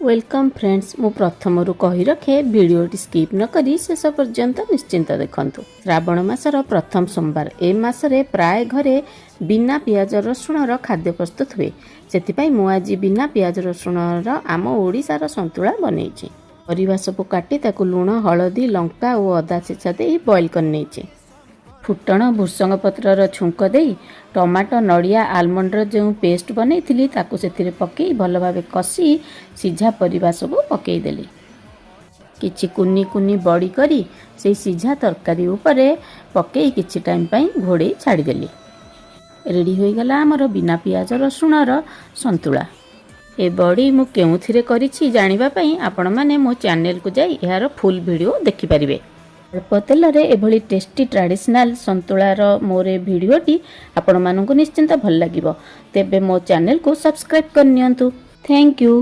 Welcome friends मु प्रथमरु कहि रखे वीडियोटी स्किप न करी शेष पर्यंत निश्चिंत देखंतु। श्रावण मासर प्रथम सोमवार ए मासरे प्राय घरे बिना पियाज रसुणर खाद्य प्रस्तुत हुए। सेतिपाई मु आज बिना पियाज रसुणर आम ओडिशार संतुला बनैछि। परिवा सब काटी ताकु लूण हळदी लंका और अदा छेचा दे बॉईल करनेछि। फुटण भुसंग पत्रर छुंक दे टमाटो नड़िया आलमंडर जो पेस्ट बनई ताकू से पकई भल भाव कषि सीझा परिबा सब पकईदेली। किछि कुनी कुनी बड़ी करी से सीझा तरकारी उपरे पकई किछि टाइम पई घोड़े छाड़ीदेली। रेडी हो गला आमर बिना पियाज रसुणर संतुला। ए बड़ी मु केउथिरे करिछि जानिबा पई आपण माने मो चैनल को जाई यार फुल वीडियो देखि परिबे। अल्प तेल एभली टेस्टी ट्रेडिशनल संतुलार मोर भिडियोटी आपण मानकु निश्चिंत भल लागिबो। तेबे मो चैनल को सब्सक्राइब करनियंतु। Thank you.